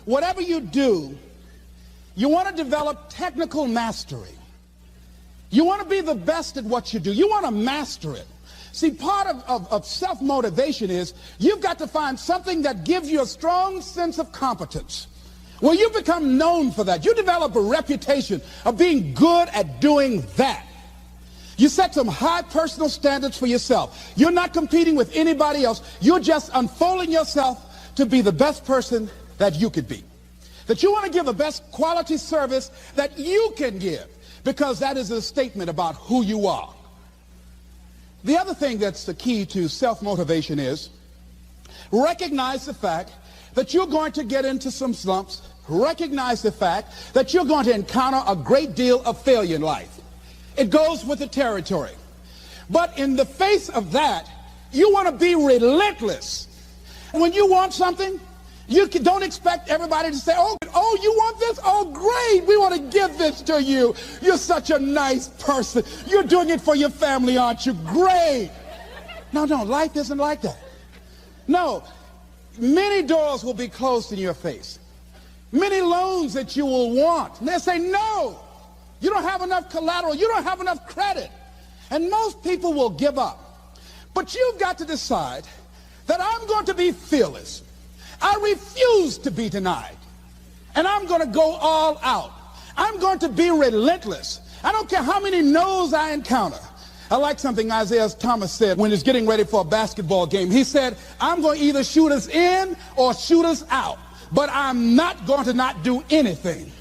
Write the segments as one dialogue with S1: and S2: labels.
S1: whatever you do, you want to develop technical mastery. You want to be the best at what you do. You want to master it. See, part of self-motivation is you've got to find something that gives you a strong sense of competence. Well, you become known for that. You develop a reputation of being good at doing that. You set some high personal standards for yourself. You're not competing with anybody else. You're just unfolding yourself to be the best person that you could be. That you want to give the best quality service that you can give, because that is a statement about who you are. The other thing that's the key to self-motivation is recognize the fact that you're going to get into some slumps. Recognize the fact that you're going to encounter a great deal of failure in life. It goes with the territory. But in the face of that, you want to be relentless. When you want something, you don't expect everybody to say, oh, you want this? Oh, great. We want to give this to you. You're such a nice person. You're doing it for your family, aren't you? Great. No, life isn't like that. No, many doors will be closed in your face. Many loans that you will want. And they'll say, no, you don't have enough collateral. You don't have enough credit. And most people will give up. But you've got to decide that I'm going to be fearless. I refuse to be denied. And I'm going to go all out. I'm going to be relentless. I don't care how many no's I encounter. I like something Isaiah Thomas said when he's getting ready for a basketball game. He said, I'm going to either shoot us in or shoot us out, but I'm not going to not do anything.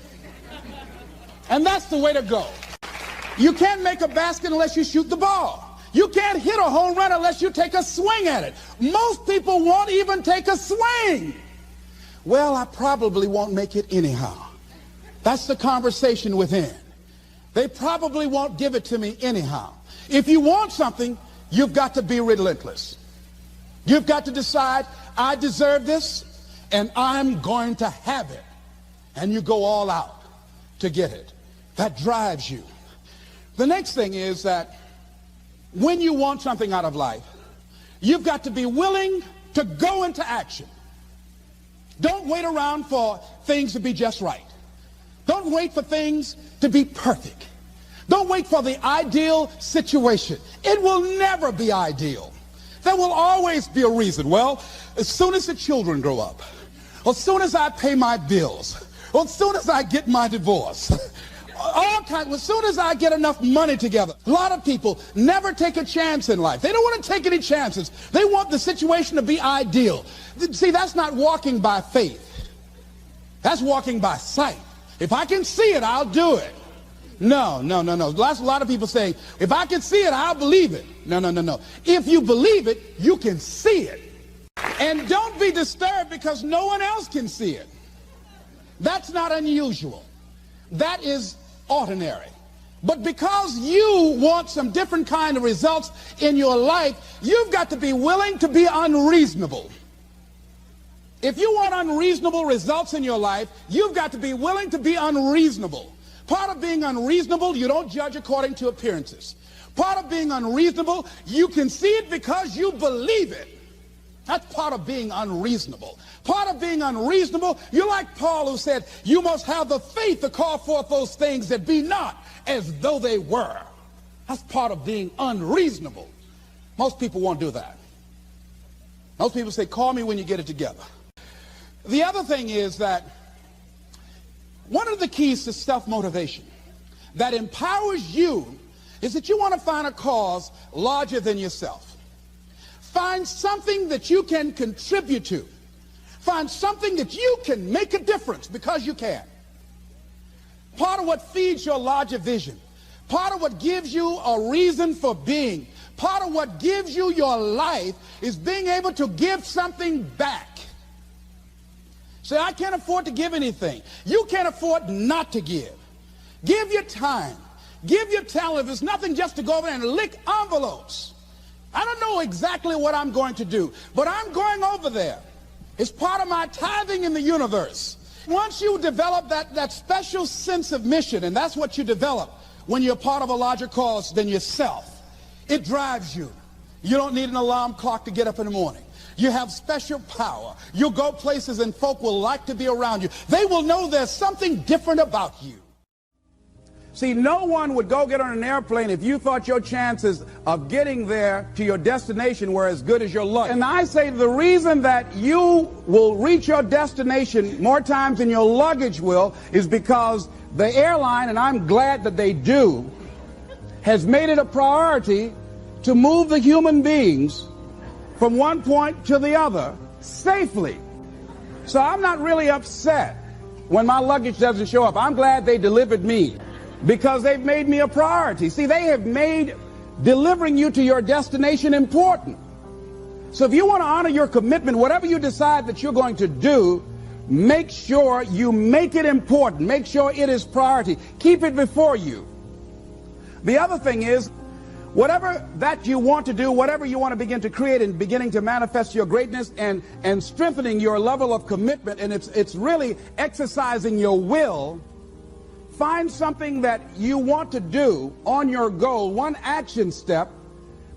S1: And that's the way to go. You can't make a basket unless you shoot the ball. You can't hit a home run unless you take a swing at it. Most people won't even take a swing. Well, I probably won't make it anyhow. That's the conversation within. They probably won't give it to me anyhow. If you want something, you've got to be relentless. You've got to decide, I deserve this, and I'm going to have it. And you go all out to get it. That drives you. The next thing is that when you want something out of life, you've got to be willing to go into action. Don't wait around for things to be just right. Don't wait for things to be perfect. Don't wait for the ideal situation. It will never be ideal. There will always be a reason. Well, as soon as the children grow up, or as soon as I pay my bills, or as soon as I get my divorce, as soon as I get enough money together. A lot of people never take a chance in life. They don't want to take any chances. They want the situation to be ideal. See, that's not walking by faith. That's walking by sight. If I can see it, I'll do it. No. That's a lot of people saying, if I can see it, I'll believe it. No. If you believe it, you can see it. And don't be disturbed because no one else can see it. That's not unusual. That is ordinary. But because you want some different kind of results in your life, you've got to be willing to be unreasonable. If you want unreasonable results in your life, you've got to be willing to be unreasonable. Part of being unreasonable, you don't judge according to appearances. Part of being unreasonable, you can see it because you believe it. That's part of being unreasonable. Part of being unreasonable, you're like Paul who said, you must have the faith to call forth those things that be not as though they were. That's part of being unreasonable. Most people won't do that. Most people say, call me when you get it together. The other thing is that one of the keys to self-motivation that empowers you is that you want to find a cause larger than yourself. Find something that you can contribute to. Find something that you can make a difference because you can. Part of what feeds your larger vision, part of what gives you a reason for being, part of what gives you your life is being able to give something back. Say, I can't afford to give anything. You can't afford not to give. Give your time. Give your talent. If it's nothing just to go over there and lick envelopes. I don't know exactly what I'm going to do, but I'm going over there. It's part of my tithing in the universe. Once you develop that special sense of mission, and that's what you develop when you're part of a larger cause than yourself, it drives you. You don't need an alarm clock to get up in the morning. You have special power. You'll go places and folk will like to be around you. They will know there's something different about you. See, no one would go get on an airplane if you thought your chances of getting there to your destination were as good as your luck. And I say the reason that you will reach your destination more times than your luggage will is because the airline, and I'm glad that they do, has made it a priority to move the human beings from one point to the other safely. So I'm not really upset when my luggage doesn't show up. I'm glad they delivered me, because they've made me a priority. See, they have made delivering you to your destination important. So if you want to honor your commitment, whatever you decide that you're going to do, make sure you make it important. Make sure it is priority. Keep it before you. The other thing is, whatever that you want to do, whatever you want to begin to create and beginning to manifest your greatness and strengthening your level of commitment, and it's really exercising your will. Find something that you want to do on your goal, one action step,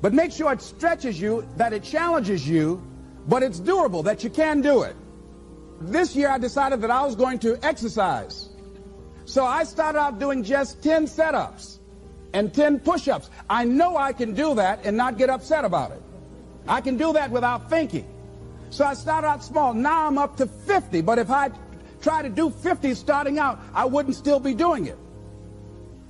S1: but make sure it stretches you, that it challenges you, but it's doable, that you can do it. This year I decided that I was going to exercise. So I started out doing just 10 setups and 10 push-ups. I know I can do that and not get upset about it. I can do that without thinking. So I started out small. Now I'm up to 50, but if I try to do 50 starting out, I wouldn't still be doing it.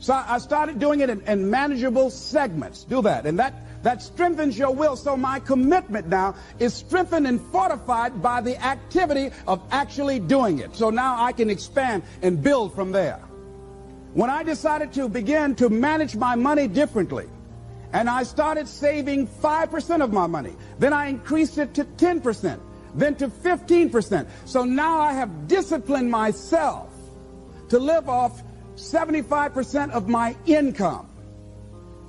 S1: So I started doing it in manageable segments. Do that, and that strengthens your will. So my commitment now is strengthened and fortified by the activity of actually doing it. So now I can expand and build from there. When I decided to begin to manage my money differently, and I started saving 5% of my money, then I increased it to 10%. Then to 15%. So now I have disciplined myself to live off 75% of my income.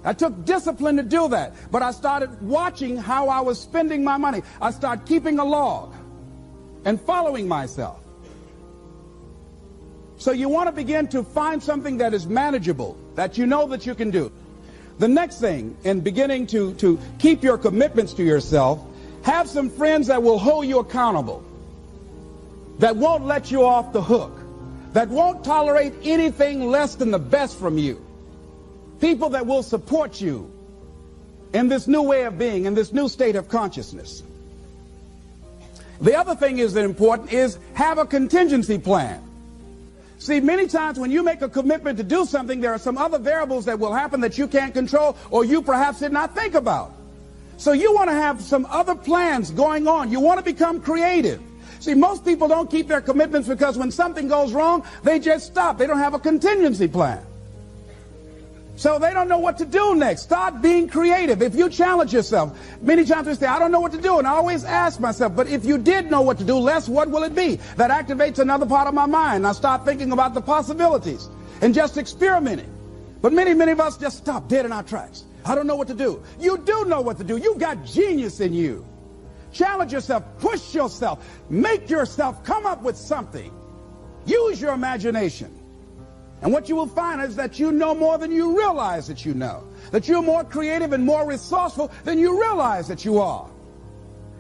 S1: I took discipline to do that, but I started watching how I was spending my money. I started keeping a log and following myself. So you want to begin to find something that is manageable, that you know that you can do. The next thing in beginning to keep your commitments to yourself, have some friends that will hold you accountable, that won't let you off the hook, that won't tolerate anything less than the best from you. People that will support you in this new way of being, in this new state of consciousness. The other thing is that important is have a contingency plan. See, many times when you make a commitment to do something, there are some other variables that will happen that you can't control or you perhaps did not think about. So you want to have some other plans going on. You want to become creative. See, most people don't keep their commitments because when something goes wrong, they just stop. They don't have a contingency plan. So they don't know what to do next. Start being creative. If you challenge yourself, many times we say, I don't know what to do. And I always ask myself, but if you did know what to do, Les, what will it be? That activates another part of my mind. I start thinking about the possibilities and just experimenting. But many of us just stop dead in our tracks. I don't know what to do. You do know what to do. You've got genius in you. Challenge yourself. Push yourself. Make yourself come up with something. Use your imagination. And what you will find is that you know more than you realize that you know. That you're more creative and more resourceful than you realize that you are.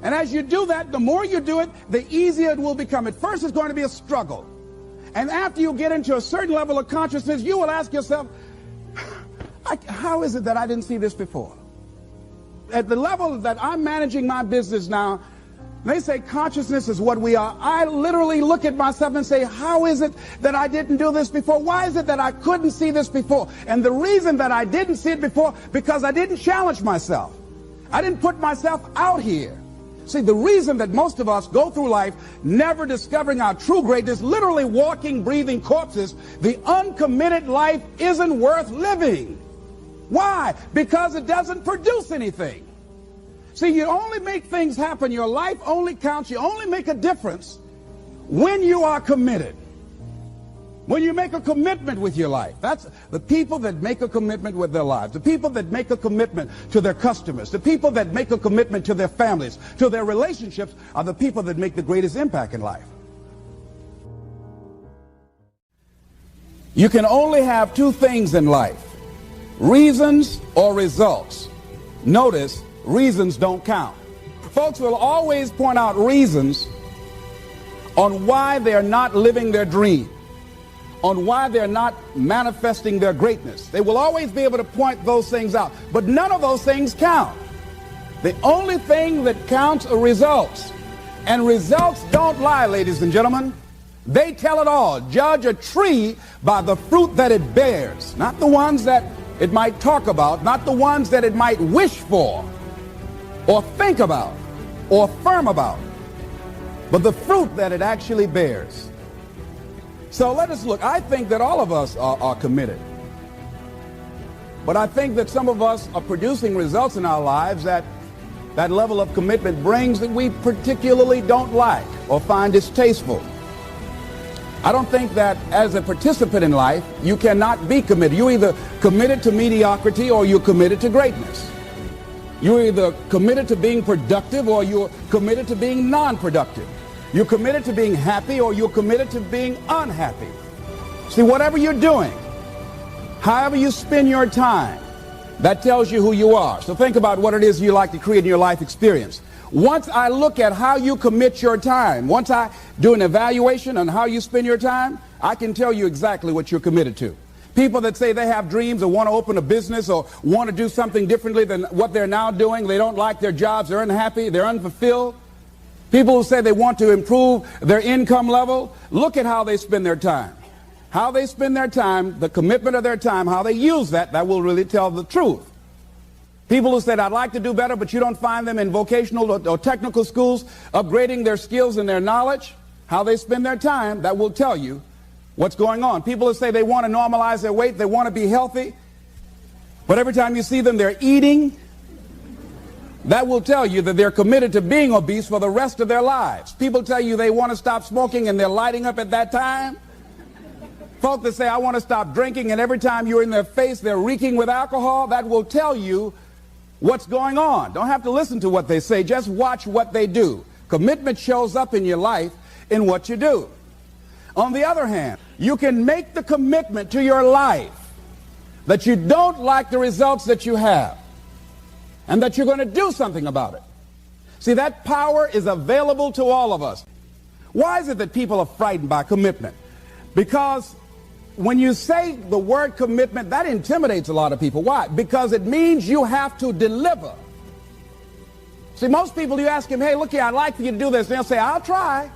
S1: And as you do that, the more you do it, the easier it will become. At first, it's going to be a struggle. And after you get into a certain level of consciousness, you will ask yourself, how is it that I didn't see this before? At the level that I'm managing my business now, they say consciousness is what we are. I literally look at myself and say, how is it that I didn't do this before? Why is it that I couldn't see this before? And the reason that I didn't see it before, because I didn't challenge myself. I didn't put myself out here. See, the reason that most of us go through life never discovering our true greatness, literally walking, breathing corpses, the uncommitted life isn't worth living. Why? Because it doesn't produce anything. See, you only make things happen. Your life only counts. You only make a difference when you are committed. When you make a commitment with your life. That's the people that make a commitment with their lives. The people that make a commitment to their customers. The people that make a commitment to their families, to their relationships, are the people that make the greatest impact in life. You can only have two things in life: reasons or results. Notice, reasons don't count. Folks will always point out reasons on why they are not living their dream, on why they're not manifesting their greatness. They will always be able to point those things out, but none of those things count. The only thing that counts are results. And results don't lie, ladies and gentlemen. They tell it all. Judge a tree by the fruit that it bears, not the ones that it might talk about, not the ones that it might wish for or think about or affirm about, but the fruit that it actually bears. So let us look. I think that all of us are committed. But I think that some of us are producing results in our lives that level of commitment brings that we particularly don't like or find distasteful. I don't think that as a participant in life, you cannot be committed. You're either committed to mediocrity or you're committed to greatness. You're either committed to being productive or you're committed to being non-productive. You're committed to being happy or you're committed to being unhappy. See, whatever you're doing, however you spend your time, that tells you who you are. So think about what it is you like to create in your life experience. Once I look at how you commit your time, once I do an evaluation on how you spend your time, I can tell you exactly what you're committed to. People that say they have dreams or want to open a business or want to do something differently than what they're now doing, they don't like their jobs, they're unhappy, they're unfulfilled. People who say they want to improve their income level, look at how they spend their time. How they spend their time, the commitment of their time, how they use that will really tell the truth. People who said, I'd like to do better, but you don't find them in vocational or technical schools upgrading their skills and their knowledge, how they spend their time, that will tell you what's going on. People who say they want to normalize their weight, they want to be healthy, but every time you see them, they're eating, that will tell you that they're committed to being obese for the rest of their lives. People tell you they want to stop smoking and they're lighting up at that time. Folk that say, I want to stop drinking, and every time you're in their face, they're reeking with alcohol, that will tell you what's going on. Don't have to listen to what they say, just watch what they do. Commitment shows up in your life in what you do. On the other hand, you can make the commitment to your life that you don't like the results that you have and that you're going to do something about it. See, that power is available to all of us. Why is it that people are frightened by commitment? Because when you say the word commitment, that intimidates a lot of people. Why? Because it means you have to deliver. See, most people, you ask them, hey, look here, I'd like for you to do this. And they'll say, I'll try.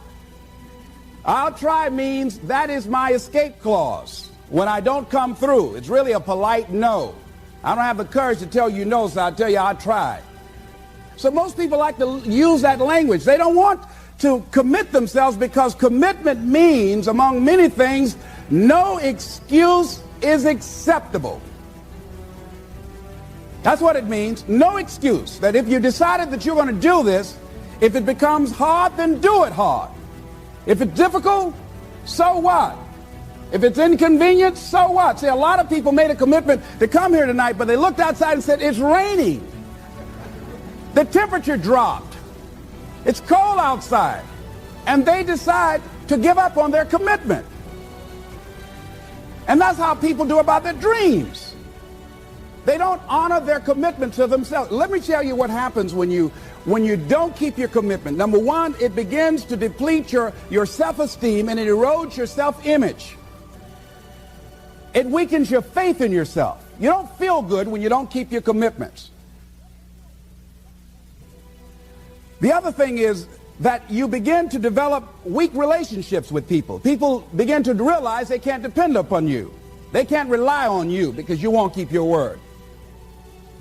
S1: I'll try means that is my escape clause. When I don't come through, it's really a polite no. I don't have the courage to tell you no, so I'll tell you I'll try. So most people like to use that language. They don't want to commit themselves because commitment means, among many things, no excuse is acceptable. That's what it means. No excuse. That if you decided that you're going to do this, if it becomes hard, then do it hard. If it's difficult, so what? If it's inconvenient, so what? See, a lot of people made a commitment to come here tonight, but they looked outside and said, it's raining. The temperature dropped. It's cold outside. And they decide to give up on their commitment. And that's how people do about their dreams. They don't honor their commitment to themselves. Let me tell you what happens when you don't keep your commitment. Number one, it begins to deplete your self-esteem and it erodes your self-image. It weakens your faith in yourself. You don't feel good when you don't keep your commitments. The other thing is that you begin to develop weak relationships with people. People begin to realize they can't depend upon you. They can't rely on you because you won't keep your word.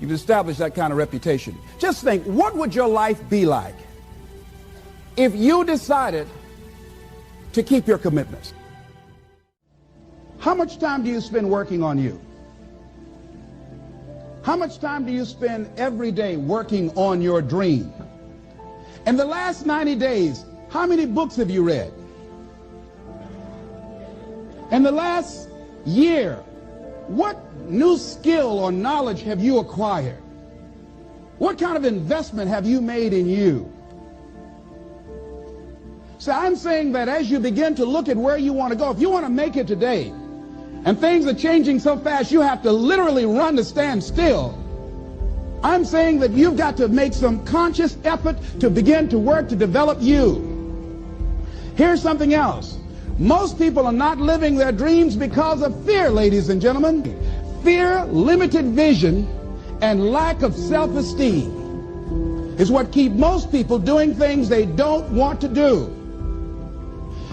S1: You've established that kind of reputation. Just think, what would your life be like if you decided to keep your commitments? How much time do you spend working on you? How much time do you spend every day working on your dream? In the last 90 days, how many books have you read? In the last year, what new skill or knowledge have you acquired? What kind of investment have you made in you? So I'm saying that as you begin to look at where you want to go, if you want to make it today, and things are changing so fast, you have to literally run to stand still I'm saying that you've got to make some conscious effort to begin to work to develop you. Here's something else. Most people are not living their dreams because of fear, ladies and gentlemen. Fear, limited vision, and lack of self-esteem is what keep most people doing things they don't want to do.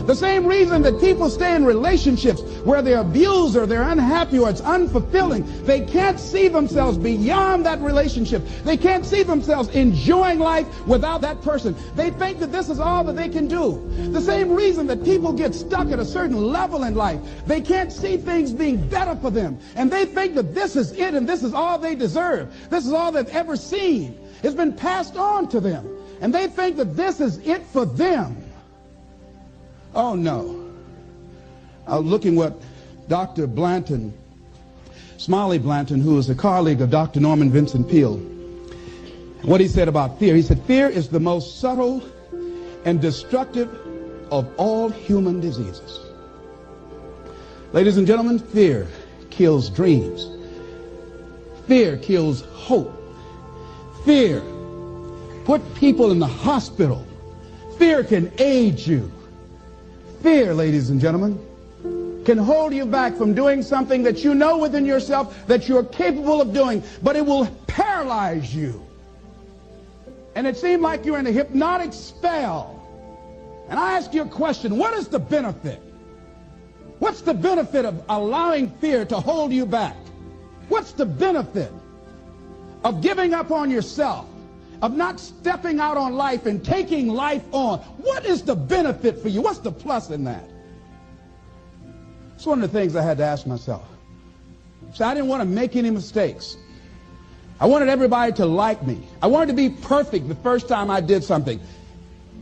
S1: The same reason that people stay in relationships where they're abused or they're unhappy or it's unfulfilling, they can't see themselves beyond that relationship. They can't see themselves enjoying life without that person. They think that this is all that they can do. The same reason that people get stuck at a certain level in life. They can't see things being better for them. And they think that this is it and this is all they deserve. This is all they've ever seen. It's been passed on to them. And they think that this is it for them. Oh, no. I was looking what Dr. Blanton, Smiley Blanton, who is a colleague of Dr. Norman Vincent Peale, what he said about fear. He said, fear is the most subtle and destructive of all human diseases. Ladies and gentlemen, fear kills dreams. Fear kills hope. Fear put people in the hospital. Fear can age you. Fear, ladies and gentlemen, can hold you back from doing something that you know within yourself that you're capable of doing, but it will paralyze you. And it seemed like you're in a hypnotic spell. And I ask you a question, what is the benefit? What's the benefit of allowing fear to hold you back? What's the benefit of giving up on yourself? Of not stepping out on life and taking life on? What is the benefit for you? What's the plus in that? It's one of the things I had to ask myself. So I didn't want to make any mistakes. I wanted everybody to like me. I wanted to be perfect the first time I did something.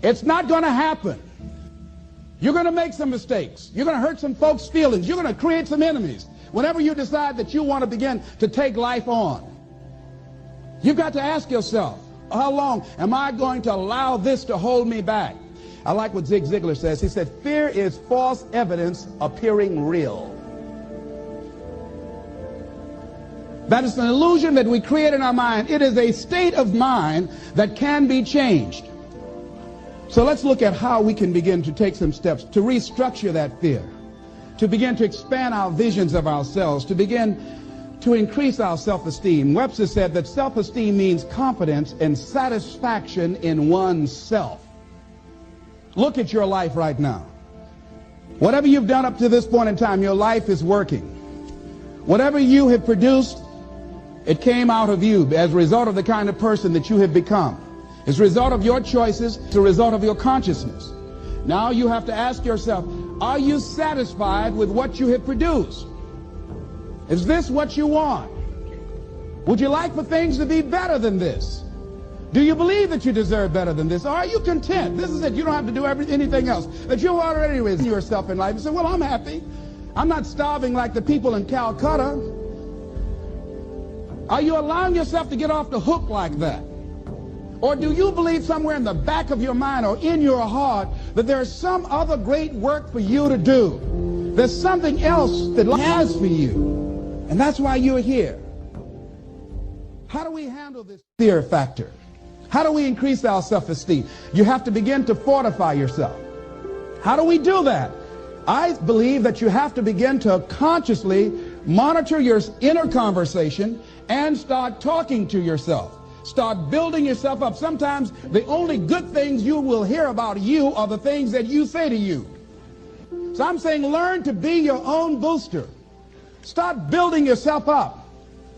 S1: It's not going to happen. You're going to make some mistakes. You're going to hurt some folks' feelings. You're going to create some enemies whenever you decide that you want to begin to take life on. You've got to ask yourself, how long am I going to allow this to hold me back? I like what Zig Ziglar says. He said, fear is false evidence appearing real. That is an illusion that we create in our mind. It is a state of mind that can be changed. So let's look at how we can begin to take some steps to restructure that fear, to begin to expand our visions of ourselves, to begin to increase our self-esteem. Webster said that self-esteem means confidence and satisfaction in oneself. Look at your life right now. Whatever you've done up to this point in time, your life is working. Whatever you have produced, it came out of you as a result of the kind of person that you have become. It's a result of your choices. It's a result of your consciousness. Now you have to ask yourself, are you satisfied with what you have produced? Is this what you want? Would you like for things to be better than this? Do you believe that you deserve better than this? Or are you content? This is it. You don't have to do anything else. That you've already raised yourself in life and say, well, I'm happy. I'm not starving like the people in Calcutta. Are you allowing yourself to get off the hook like that? Or do you believe somewhere in the back of your mind or in your heart that there's some other great work for you to do? There's something else that life has for you. And that's why you're here. How do we handle this fear factor? How do we increase our self-esteem? You have to begin to fortify yourself. How do we do that? I believe that you have to begin to consciously monitor your inner conversation and start talking to yourself. Start building yourself up. Sometimes the only good things you will hear about you are the things that you say to you. So I'm saying learn to be your own booster. Start building yourself up.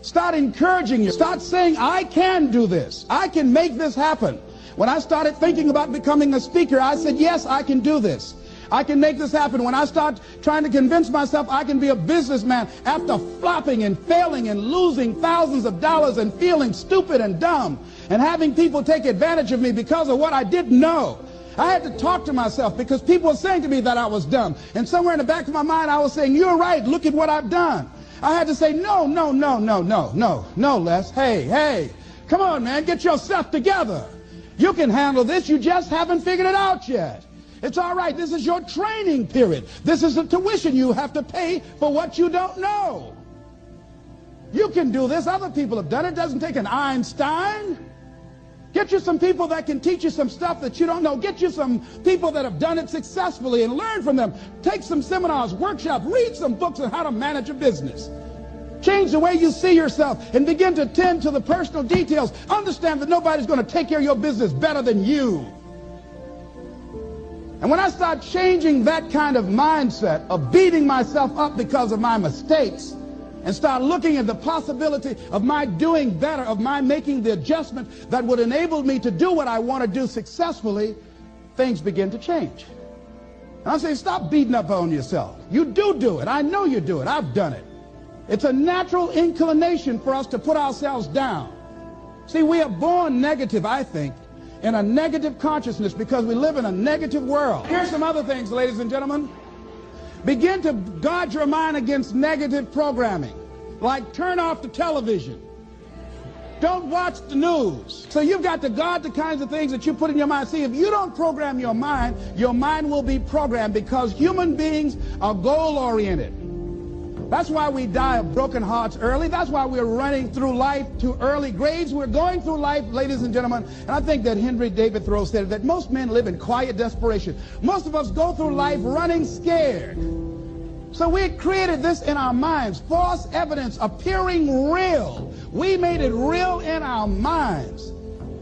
S1: Start encouraging you. Start saying, I can do this. I can make this happen. When I started thinking about becoming a speaker, I said, yes, I can do this. I can make this happen. When I start trying to convince myself I can be a businessman after flopping and failing and losing thousands of dollars and feeling stupid and dumb and having people take advantage of me because of what I didn't know, I had to talk to myself because people were saying to me that I was dumb. And somewhere in the back of my mind, I was saying, you're right. Look at what I've done. I had to say, no, Les. Hey, come on, man. Get yourself together. You can handle this. You just haven't figured it out yet. It's all right. This is your training period. This is the tuition you have to pay for what you don't know. You can do this. Other people have done it. It doesn't take an Einstein. Get you some people that can teach you some stuff that you don't know. Get you some people that have done it successfully and learn from them. Take some seminars, workshops, read some books on how to manage a business. Change the way you see yourself and begin to tend to the personal details. Understand that nobody's going to take care of your business better than you. And when I start changing that kind of mindset of beating myself up because of my mistakes and start looking at the possibility of my doing better, of my making the adjustment that would enable me to do what I want to do successfully, things begin to change. And I say, stop beating up on yourself. You do it. I know you do it. I've done it. It's a natural inclination for us to put ourselves down. See, we are born negative, I think, in a negative consciousness because we live in a negative world. Here's some other things, ladies and gentlemen. Begin to guard your mind against negative programming, like turn off the television. Don't watch the news. So you've got to guard the kinds of things that you put in your mind. See, if you don't program your mind will be programmed, because human beings are goal-oriented. That's why we die of broken hearts early. That's why we're running through life to early grades. We're going through life, ladies and gentlemen, and I think that Henry David Thoreau said that most men live in quiet desperation. Most of us go through life running scared. So we created this in our minds, false evidence appearing real. We made it real in our minds.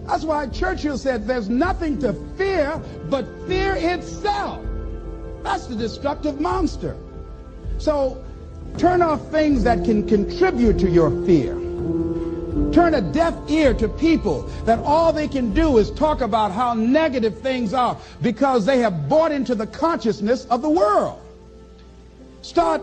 S1: That's why Churchill said there's nothing to fear but fear itself. That's the destructive monster. So turn off things that can contribute to your fear. Turn a deaf ear to people that all they can do is talk about how negative things are because they have bought into the consciousness of the world. Start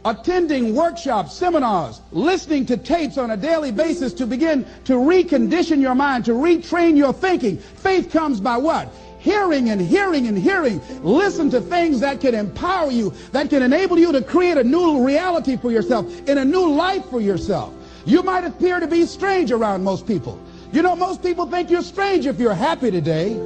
S1: attending workshops, seminars, listening to tapes on a daily basis to begin to recondition your mind, to retrain your thinking. Faith comes by what? Hearing and hearing and hearing. Listen to things that can empower you, that can enable you to create a new reality for yourself, and a new life for yourself. You might appear to be strange around most people. You know, most people think you're strange if you're happy today.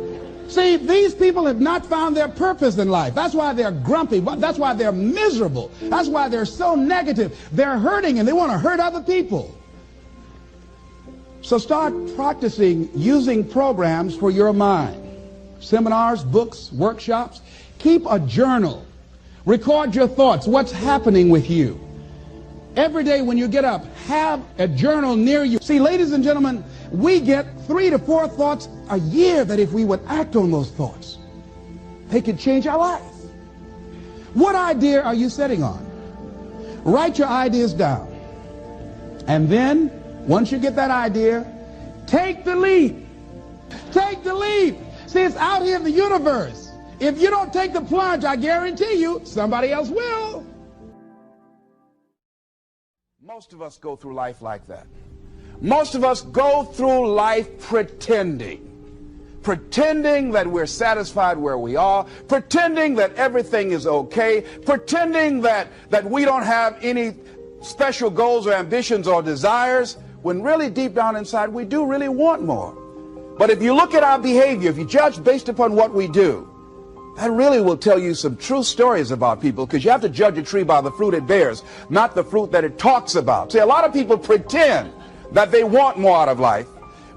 S1: See, these people have not found their purpose in life. That's why they're grumpy. That's why they're miserable. That's why they're so negative. They're hurting and they want to hurt other people. So start practicing using programs for your mind. Seminars, books, workshops. Keep a journal. Record your thoughts, what's happening with you. Every day when you get up, have a journal near you. See, ladies and gentlemen, we get 3 to 4 thoughts a year that if we would act on those thoughts, they could change our life. What idea are you sitting on? Write your ideas down. And then, once you get that idea, take the leap. Take the leap. See, it's out here in the universe. If you don't take the plunge, I guarantee you, somebody else will. Most of us go through life like that. Most of us go through life pretending that we're satisfied where we are, pretending that everything is okay, pretending that we don't have any special goals or ambitions or desires, when really deep down inside we do really want more. But if you look at our behavior, if you judge based upon what we do, that really will tell you some true stories about people, because you have to judge a tree by the fruit it bears, not the fruit that it talks about. See, a lot of people pretend that they want more out of life,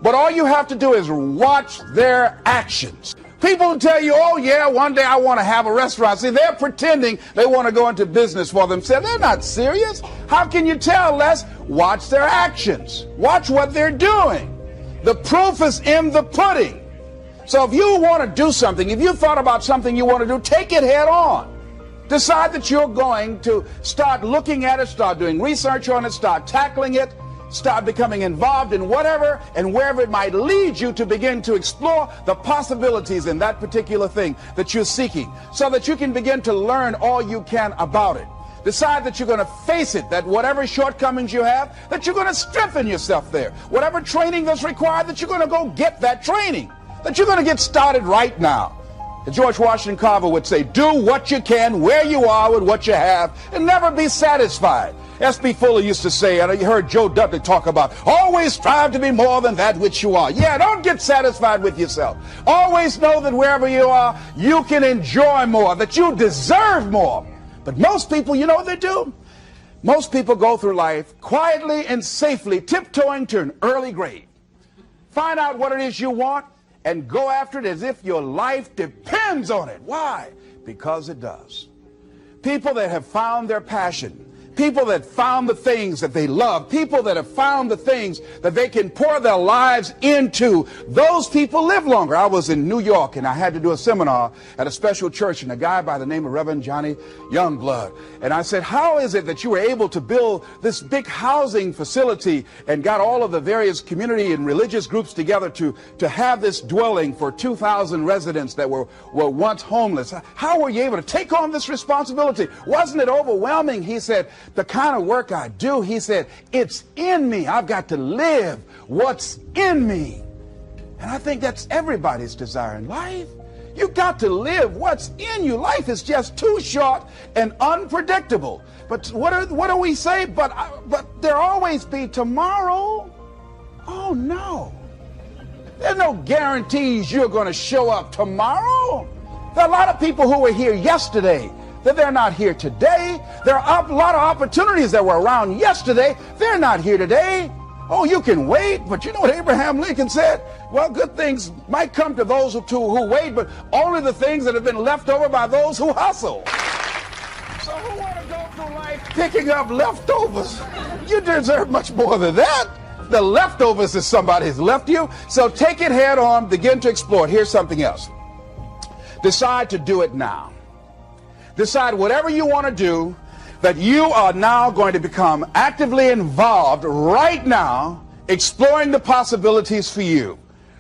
S1: but all you have to do is watch their actions. People tell you, oh yeah, one day I want to have a restaurant. See, they're pretending they want to go into business for themselves. They're not serious. How can you tell, Les? Watch their actions. Watch what they're doing. The proof is in the pudding. So if you want to do something, if you thought about something you want to do, take it head on. Decide that you're going to start looking at it, start doing research on it, start tackling it, start becoming involved in whatever and wherever it might lead you, to begin to explore the possibilities in that particular thing that you're seeking, so that you can begin to learn all you can about it. Decide that you're going to face it, that whatever shortcomings you have, that you're going to strengthen yourself there. Whatever training that's required, that you're going to go get that training, that you're going to get started right now. George Washington Carver would say, do what you can where you are with what you have, and never be satisfied. S.B. Fuller used to say, and you heard Joe Dudley talk about, always strive to be more than that which you are. Yeah, don't get satisfied with yourself. Always know that wherever you are, you can enjoy more, that you deserve more. But most people, you know what they do? Most people go through life quietly and safely tiptoeing to an early grave. Find out what it is you want and go after it as if your life depends on it. Why? Because it does. People that have found their passion, people that found the things that they love, people that have found the things that they can pour their lives into, those people live longer. I was in New York and I had to do a seminar at a special church, and a guy by the name of Reverend Johnny Youngblood. And I said, how is it that you were able to build this big housing facility and got all of the various community and religious groups together to have this dwelling for 2,000 residents that were once homeless? How were you able to take on this responsibility? Wasn't it overwhelming? He said, the kind of work I do, he said, it's in me. I've got to live what's in me. And I think that's everybody's desire in life. You've got to live what's in you. Life is just too short and unpredictable. But what do we say? But there'll always be tomorrow. Oh, no. There's no guarantees you're going to show up tomorrow. There are a lot of people who were here yesterday that they're not here today. There are a lot of opportunities that were around yesterday. They're not here today. Oh, you can wait, but you know what Abraham Lincoln said? Well, good things might come to those who wait, but only the things that have been left over by those who hustle. So who want to go through life picking up leftovers? You deserve much more than that. The leftovers is somebody has left you. So take it head on, begin to explore it. Here's something else. Decide to do it now. Decide whatever you want to do, that you are now going to become actively involved right now, exploring the possibilities for you.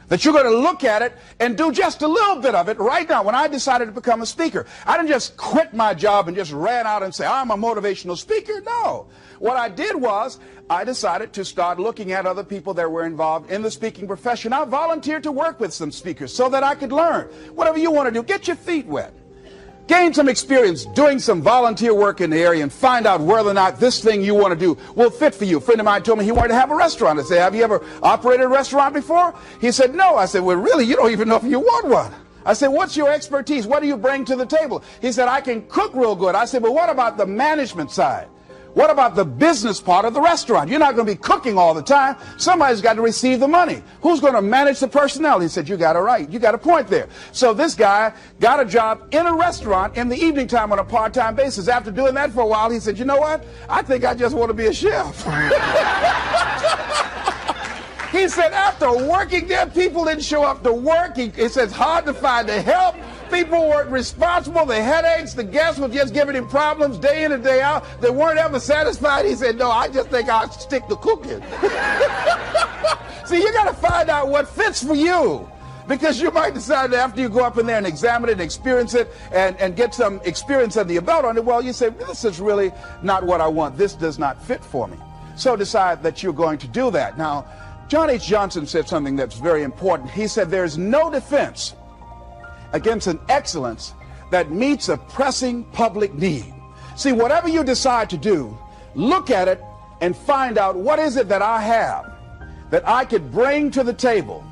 S1: That you're going to look at it and do just a little bit of it right now. When I decided to become a speaker, I didn't just quit my job and just ran out and say, I'm a motivational speaker. No. What I did was I decided to start looking at other people that were involved in the speaking profession. I volunteered to work with some speakers so that I could learn. Whatever you want to do, get your feet wet. Gain some experience doing some volunteer work in the area and find out whether or not this thing you want to do will fit for you. A friend of mine told me he wanted to have a restaurant. I said, have you ever operated a restaurant before? He said, no. I said, well, really, you don't even know if you want one. I said, what's your expertise? What do you bring to the table? He said, I can cook real good. I said, well, what about the management side? What about the business part of the restaurant? You're not going to be cooking all the time. Somebody's got to receive the money. Who's going to manage the personnel? He said, you got it right. You got a point there. So this guy got a job in a restaurant in the evening time on a part-time basis. After doing that for a while, he said, you know what? I think I just want to be a chef. He said, after working there, people didn't show up to work. He said, it's hard to find the help. People weren't responsible. The headaches, the guests were just giving him problems day in and day out. They weren't ever satisfied. He said, no, I just think I'll stick to cooking. See, you got to find out what fits for you. Because you might decide that after you go up in there and examine it and experience it and get some experience under your belt on it, well, you say, this is really not what I want. This does not fit for me. So decide that you're going to do that. Now, John H. Johnson said something that's very important. He said, there's no defense against an excellence that meets a pressing public need. See, whatever you decide to do, look at it and find out what is it that I have that I could bring to the table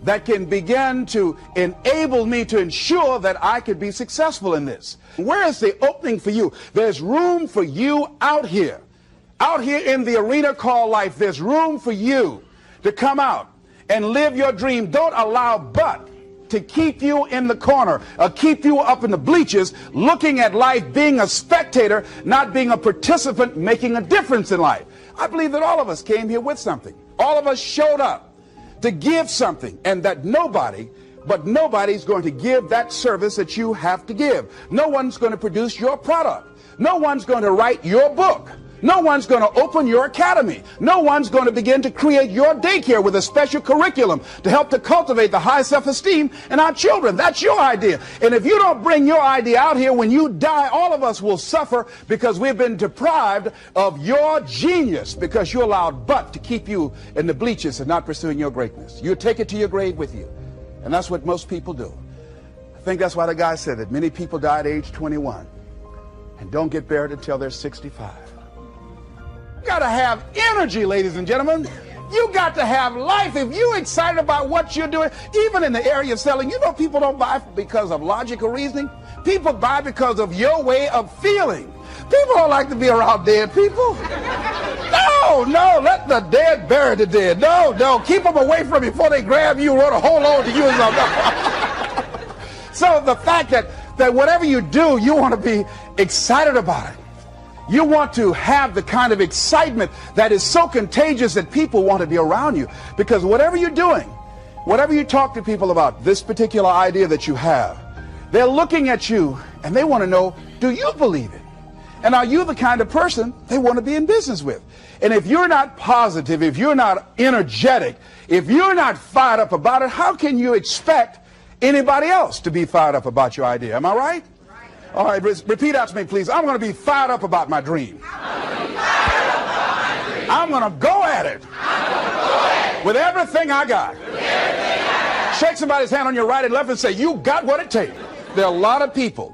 S1: that can begin to enable me to ensure that I could be successful in this. Where is the opening for you? There's room for you out here in the arena called life. There's room for you to come out and live your dream. Don't allow but to keep you in the corner, keep you up in the bleachers, looking at life, being a spectator, not being a participant, making a difference in life. I believe that all of us came here with something. All of us showed up to give something, and that nobody's going to give that service that you have to give. No one's going to produce your product. No one's going to write your book. No one's going to open your academy. No one's going to begin to create your daycare with a special curriculum to help to cultivate the high self-esteem in our children. That's your idea. And if you don't bring your idea out here, when you die, all of us will suffer because we've been deprived of your genius because you allowed but to keep you in the bleachers and not pursuing your greatness. You take it to your grave with you. And that's what most people do. I think that's why the guy said that many people die at age 21 and don't get buried until they're 65. You got to have energy, ladies and gentlemen. You got to have life. If you're excited about what you're doing, even in the area of selling, you know people don't buy because of logical reasoning. People buy because of your way of feeling. People don't like to be around dead people. No, let the dead bury the dead. No, keep them away from you before they grab you and want to hold on to you or something. So the fact that whatever you do, you want to be excited about it. You want to have the kind of excitement that is so contagious that people want to be around you. Because whatever you're doing, whatever you talk to people about, this particular idea that you have, they're looking at you and they want to know, do you believe it? And are you the kind of person they want to be in business with? And if you're not positive, if you're not energetic, if you're not fired up about it, how can you expect anybody else to be fired up about your idea? Am I right? All right, repeat after me, please. I'm going to be fired up about my dream. I'm going to go at it with everything I got. Shake somebody's hand on your right and left and say, you got what it takes. There are a lot of people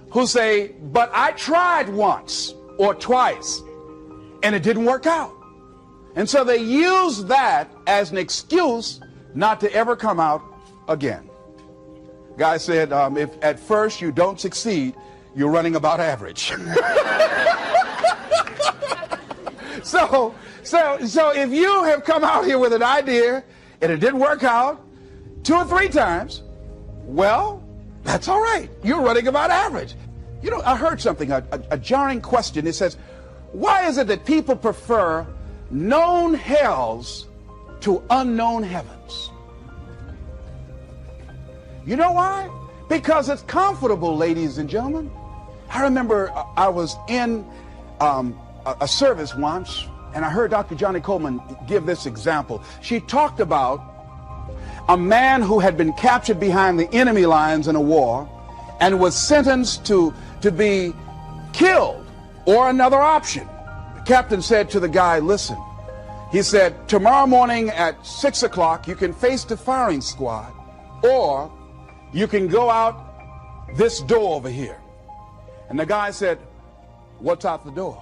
S1: who say, but I tried once or twice and it didn't work out. And so they use that as an excuse not to ever come out again. Guy said, if at first you don't succeed, you're running about average. So if you have come out here with an idea and it didn't work out 2 or 3 times, well, that's all right. You're running about average. You know, I heard something, a jarring question. It says, why is it that people prefer known hells to unknown heavens? You know why? Because it's comfortable, ladies and gentlemen. I remember I was in a service once, and I heard Dr. Johnny Coleman give this example. She talked about a man who had been captured behind the enemy lines in a war and was sentenced to be killed or another option. The captain said to the guy, listen, he said, tomorrow morning at 6 o'clock, you can face the firing squad, or you can go out this door over here. And the guy said, what's out the door?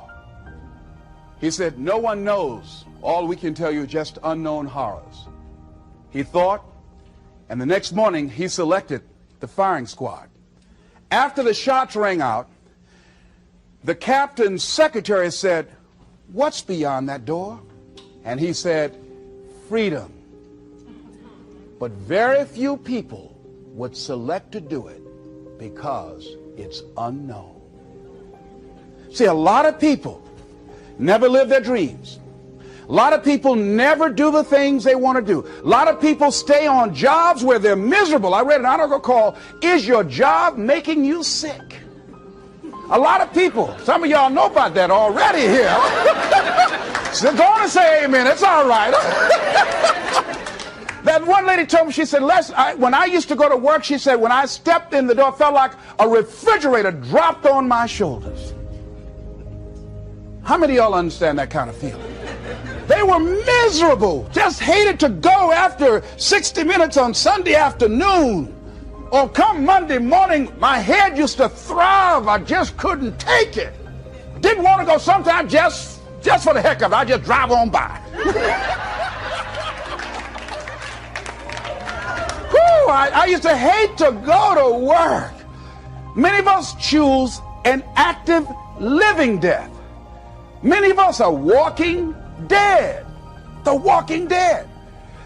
S1: He said, no one knows. All we can tell you is just unknown horrors. He thought, and the next morning he selected the firing squad. After the shots rang out, the captain's secretary said, what's beyond that door? And he said, freedom. But very few people would select to do it because it's unknown. See, a lot of people never live their dreams. A lot of people never do the things they want to do. A lot of people stay on jobs where they're miserable. I read an article called, Is Your Job Making You Sick? A lot of people, some of y'all know about that already here. So go on and say amen, it's all right. That one lady told me, she said, when I used to go to work, she said, when I stepped in the door, it felt like a refrigerator dropped on my shoulders. How many of y'all understand that kind of feeling? They were miserable, just hated to go after 60 minutes on Sunday afternoon. Or come Monday morning, my head used to throb. I just couldn't take it. Didn't want to go sometimes just for the heck of it. I just drive on by. I used to hate to go to work. Many of us choose an active living death. Many of us are walking dead. The walking dead.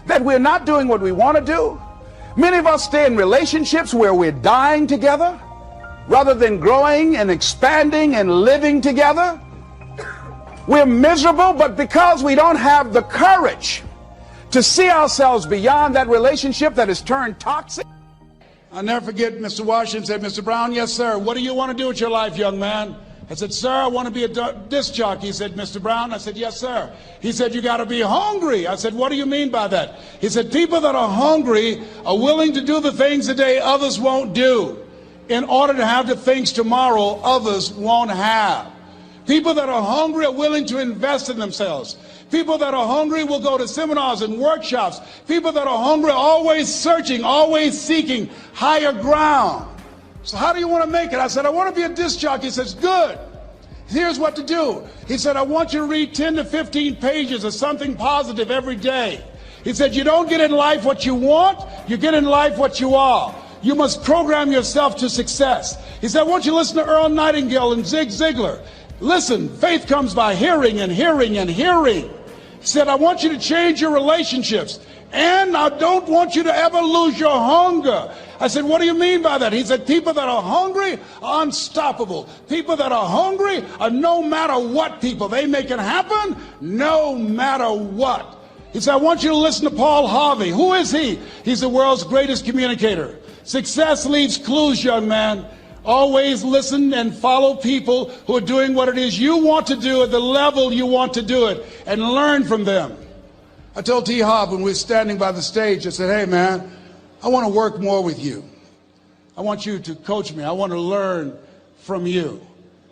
S1: That we're not doing what we want to do. Many of us stay in relationships where we're dying together rather than growing and expanding and living together. We're miserable, but because we don't have the courage to see ourselves beyond that relationship that has turned toxic. I'll never forget Mr. Washington said, Mr. Brown, yes, sir. What do you want to do with your life, young man? I said, sir, I want to be a disc jockey. He said, Mr. Brown? I said, yes, sir. He said, you got to be hungry. I said, what do you mean by that? He said, people that are hungry are willing to do the things today others won't do in order to have the things tomorrow others won't have. People that are hungry are willing to invest in themselves. People that are hungry will go to seminars and workshops. People that are hungry are always searching, always seeking higher ground. So how do you want to make it? I said, I want to be a disc jockey. He says, good. Here's what to do. He said, I want you to read 10 to 15 pages of something positive every day. He said, you don't get in life what you want, you get in life what you are. you must program yourself to success. He said, I want you to listen to Earl Nightingale and Zig Ziglar. Listen, faith comes by hearing and hearing and hearing. He said, I want you to change your relationships. And I don't want you to ever lose your hunger. I said, what do you mean by that? He said, people that are hungry are unstoppable. People that are hungry are no matter what people. They make it happen no matter what. He said, I want you to listen to Paul Harvey. Who is he? He's the world's greatest communicator. Success leaves clues, young man. Always listen and follow people who are doing what it is you want to do at the level you want to do it, and learn from them. I told T. Hobb when we were standing by the stage, I said, hey man, I want to work more with you. I want you to coach me. I want to learn from you.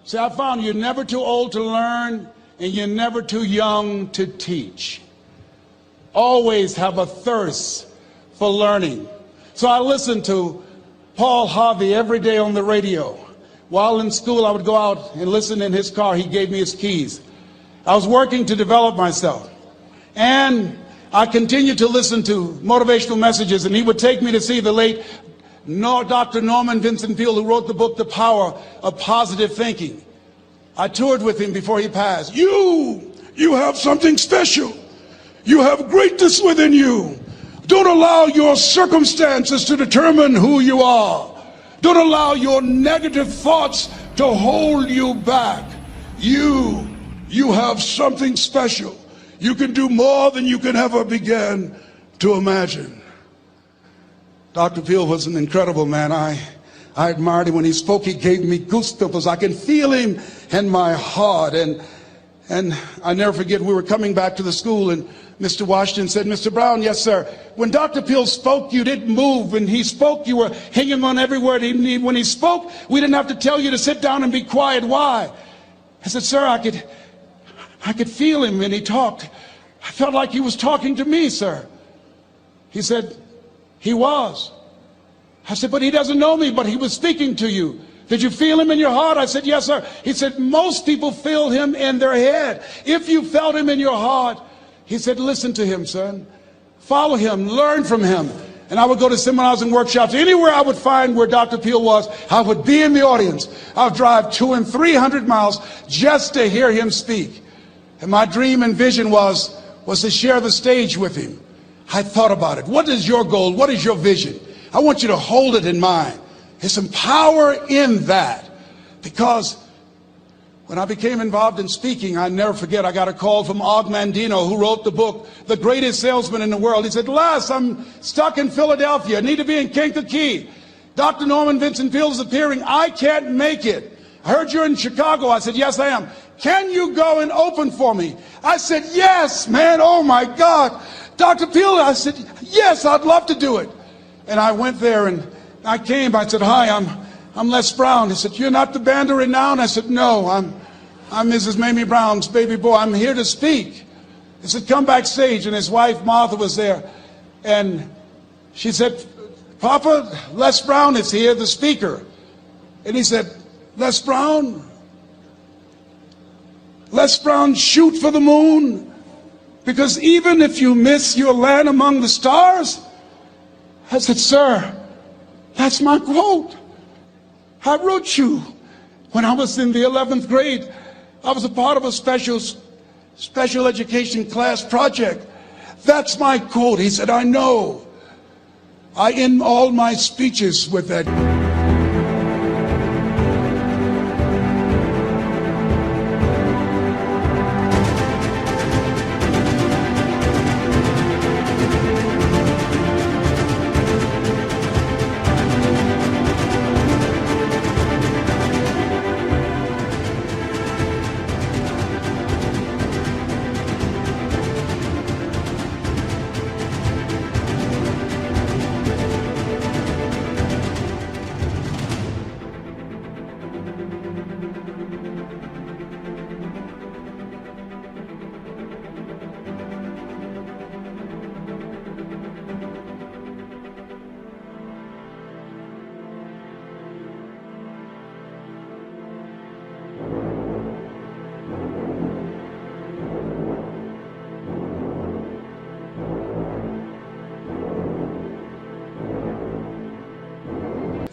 S1: See, I found you're never too old to learn and you're never too young to teach. Always have a thirst for learning. So I listened to Paul Harvey every day on the radio. While in school, I would go out and listen in his car. He gave me his keys. I was working to develop myself. And I continued to listen to motivational messages, and he would take me to see the late Dr. Norman Vincent Peale, who wrote the book, The Power of Positive Thinking. I toured with him before he passed. You have something special. You have greatness within you. Don't allow your circumstances to determine who you are. Don't allow your negative thoughts to hold you back. You have something special. You can do more than you can ever begin to imagine. Dr. Peale was an incredible man. I admired him. When he spoke, he gave me goosebumps. I can feel him in my heart. And I never forget, we were coming back to the school, and Mr. Washington said, Mr. Brown, yes, sir. When Dr. Peale spoke, you didn't move. When he spoke, you were hanging on every word. When he spoke, we didn't have to tell you to sit down and be quiet. Why? I said, sir, I could feel him when he talked. I felt like he was talking to me, sir. He said, he was. I said, but he doesn't know me, but he was speaking to you. Did you feel him in your heart? I said, yes, sir. He said, most people feel him in their head. If you felt him in your heart, he said, listen to him, son. Follow him, learn from him. And I would go to seminars and workshops. Anywhere I would find where Dr. Peale was, I would be in the audience. I would drive 200 and 300 miles just to hear him speak. And my dream and vision was to share the stage with him. I thought about it. What is your goal? What is your vision? I want you to hold it in mind. There's some power in that. Because when I became involved in speaking, I never forget, I got a call from Og Mandino, who wrote the book, The Greatest Salesman in the World. He said, Les, I'm stuck in Philadelphia. I need to be in Kankakee. Dr. Norman Vincent Peale is appearing. I can't make it. I heard you're in Chicago. I said, yes, I am. Can you go and open for me? I said, yes, man. Oh, my God. Dr. Peale, I said, yes, I'd love to do it. And I went there and I came. I said, hi, I'm Les Brown. He said, you're not the band of renown? I said, no, I'm Mrs. Mamie Brown's baby boy. I'm here to speak. He said, come backstage. And his wife, Martha, was there. And she said, Papa, Les Brown is here, the speaker. And he said, Les Brown, shoot for the moon. Because even if you miss your land among the stars. I said, sir, that's my quote. I wrote you when I was in the 11th grade. I was a part of a special education class project. That's my quote. He said, I know. I end all my speeches with that.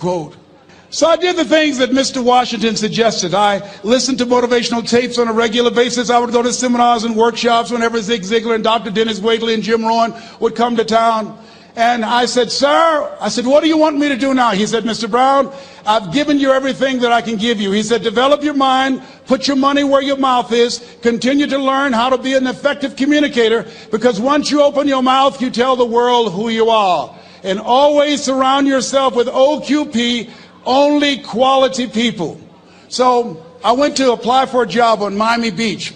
S1: quote. So I did the things that Mr. Washington suggested. I listened to motivational tapes on a regular basis. I would go to seminars and workshops whenever Zig Ziglar and Dr. Dennis Wagley and Jim Rohn would come to town. And I said, sir, what do you want me to do now? He said, Mr. Brown, I've given you everything that I can give you. He said, develop your mind, put your money where your mouth is, continue to learn how to be an effective communicator, because once you open your mouth, you tell the world who you are. And always surround yourself with OQP, only quality people. So I went to apply for a job on Miami Beach.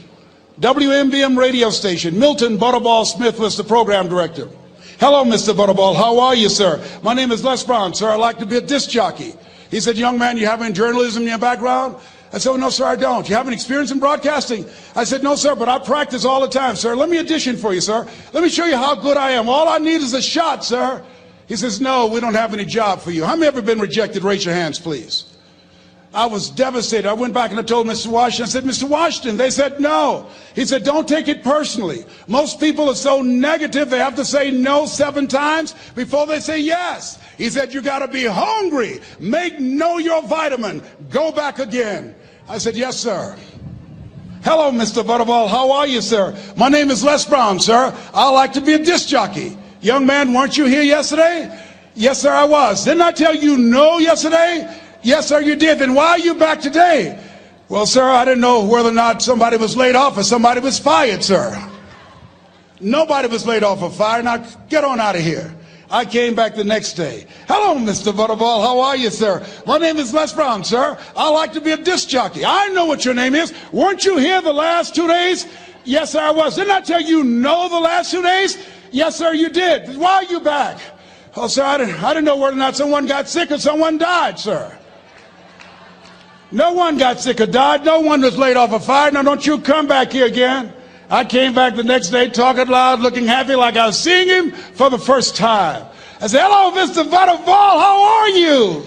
S1: WMBM radio station. Milton Butterball Smith was the program director. Hello, Mr. Butterball. How are you, sir? My name is Les Brown, sir. I'd like to be a disc jockey. He said, young man, you have any journalism in your background? I said, oh, no, sir, I don't. You have any experience in broadcasting? I said, no, sir, but I practice all the time, sir. Let me audition for you, sir. Let me show you how good I am. All I need is a shot, sir. He says, no, we don't have any job for you. How many ever been rejected? Raise your hands, please. I was devastated. I went back and I told Mr. Washington, I said, Mr. Washington, they said no. He said, don't take it personally. Most people are so negative, they have to say no 7 times before they say yes. He said, you got to be hungry. Know your vitamin. Go back again. I said, yes, sir. Hello, Mr. Butterball. How are you, sir? My name is Les Brown, sir. I like to be a disc jockey. Young man, weren't you here yesterday? Yes, sir, I was. Didn't I tell you no yesterday? Yes, sir, you did. Then why are you back today? Well, sir, I didn't know whether or not somebody was laid off or somebody was fired, sir. Nobody was laid off or fired. Now, get on out of here. I came back the next day. Hello, Mr. Butterball. How are you, sir? My name is Les Brown, sir. I like to be a disc jockey. I know what your name is. Weren't you here the last 2 days? Yes, sir, I was. Didn't I tell you no the last 2 days? Yes, sir, you did. Why are you back? Oh, sir, I didn't know whether or not someone got sick or someone died, sir. No one got sick or died. No one was laid off or fired. Now, don't you come back here again. I came back the next day talking loud, looking happy like I was seeing him for the first time. I said, hello, Mr. Butterball, how are you?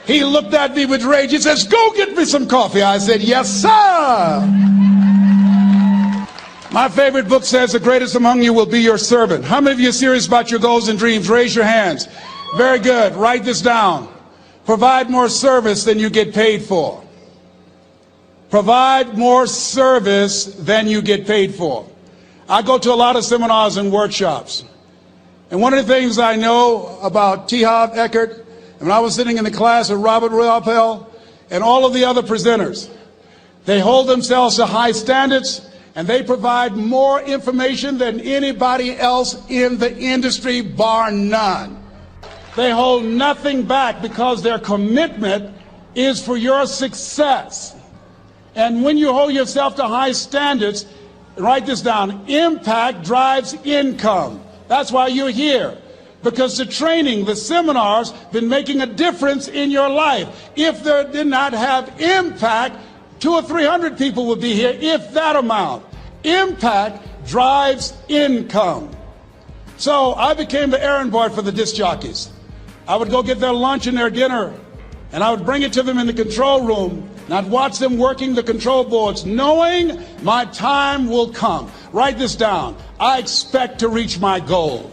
S1: He looked at me with rage. He says, go get me some coffee. I said, yes, sir. My favorite book says the greatest among you will be your servant. How many of you are serious about your goals and dreams? Raise your hands. Very good. Write this down. Provide more service than you get paid for. Provide more service than you get paid for. I go to a lot of seminars and workshops. And one of the things I know about T. Harv Eckert, and when I was sitting in the class with Robert Ruppel and all of the other presenters, they hold themselves to high standards. And they provide more information than anybody else in the industry, bar none. They hold nothing back because their commitment is for your success. And when you hold yourself to high standards, write this down, impact drives income. That's why you're here. Because the training, the seminars, been making a difference in your life. If they did not have impact, 200 or 300 people would be here, if that amount. Impact drives income. So I became the errand boy for the disc jockeys. I would go get their lunch and their dinner, and I would bring it to them in the control room, and I'd watch them working the control boards, knowing my time will come. Write this down. I expect to reach my goal.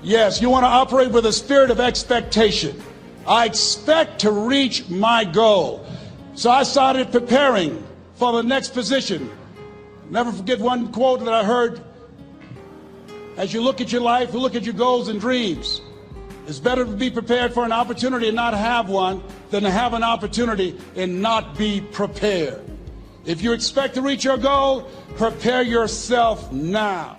S1: Yes, you want to operate with a spirit of expectation. I expect to reach my goal. So I started preparing for the next position. Never forget one quote that I heard. As you look at your life, you look at your goals and dreams. It's better to be prepared for an opportunity and not have one than to have an opportunity and not be prepared. If you expect to reach your goal, prepare yourself now.